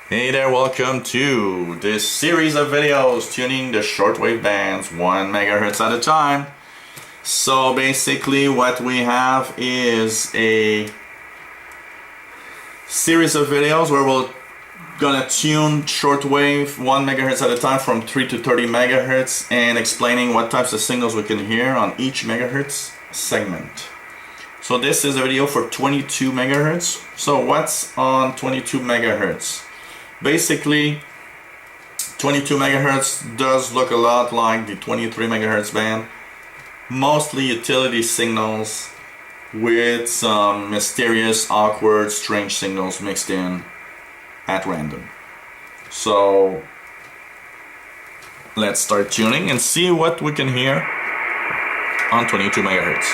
Hey there, welcome to this series of videos tuning the shortwave bands 1 megahertz at a time. So basically what we have is a series of videos where we're gonna tune shortwave 1 megahertz at a time from 3 to 30 megahertz and explaining what types of signals we can hear on each megahertz segment. So this is a video for 22 megahertz. So what's on 22 megahertz? Basically, 22 megahertz does look a lot like the 23 megahertz band. Mostly utility signals with some mysterious, awkward, strange signals mixed in at random. So let's start tuning and see what we can hear on 22 megahertz.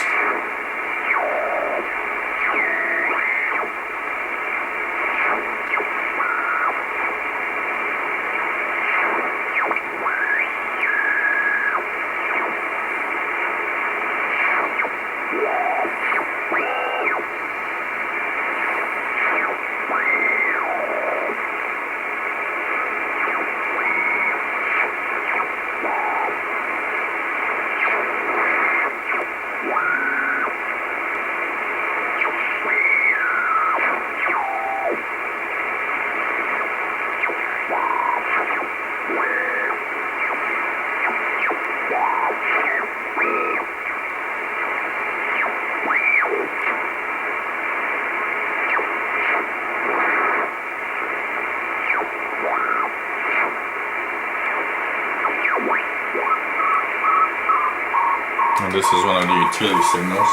And this is one of the utility signals.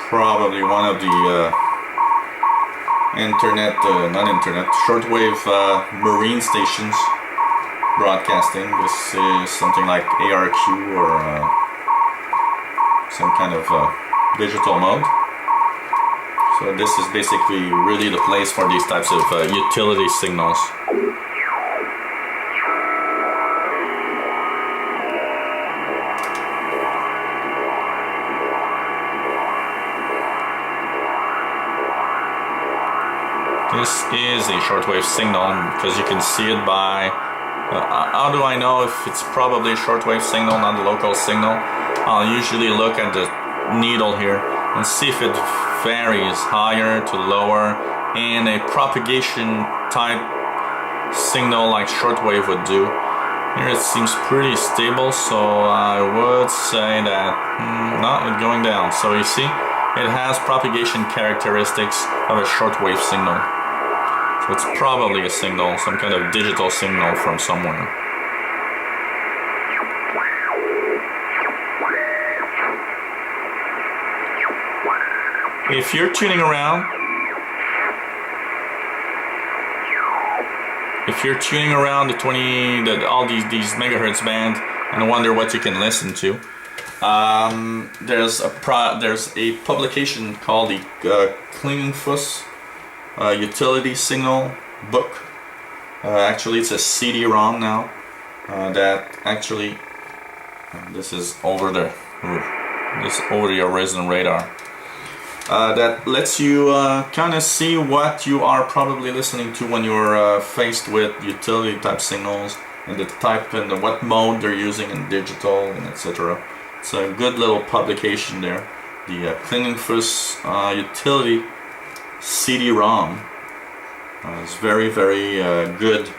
Probably one of the shortwave marine stations broadcasting. This is something like ARQ or some kind of digital mode. So this is basically really the place for these types of utility signals. This is a shortwave signal because you can see it by, how do I know if it's probably a shortwave signal, not a local signal? I'll usually look at the needle here and see if it varies higher to lower in a propagation type signal like shortwave would do. Here it seems pretty stable, so I would say that, it's going down. So you see, it has propagation characteristics of a shortwave signal. So it's probably a signal, some kind of digital signal from somewhere. If you're tuning around, all these megahertz band and wonder what you can listen to, there's a publication called the Klingenfuss utility signal book. Actually it's a CD-ROM now that actually this is over the horizon radar that lets you kind of see what you are probably listening to when you're faced with utility type signals and the type and what mode they're using in digital and etc. It's a good little publication there, the Klingenfuss utility CD-ROM. It's very good,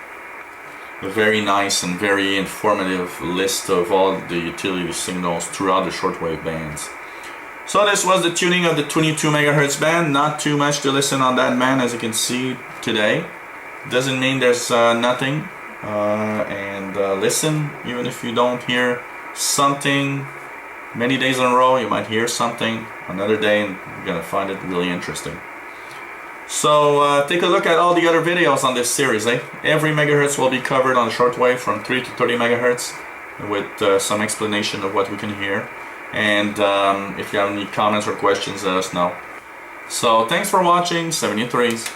a very nice and very informative list of all the utility signals throughout the shortwave bands. So this was the tuning of the 22 megahertz band. Not too much to listen on that band, as you can see today. Doesn't mean there's nothing, and listen, even if you don't hear something many days in a row, you might hear something another day and you're gonna find it really interesting. So take a look at all the other videos on this series. Every megahertz will be covered on shortwave from 3 to 30 megahertz with some explanation of what we can hear. And if you have any comments or questions, let us know. So thanks for watching 73s.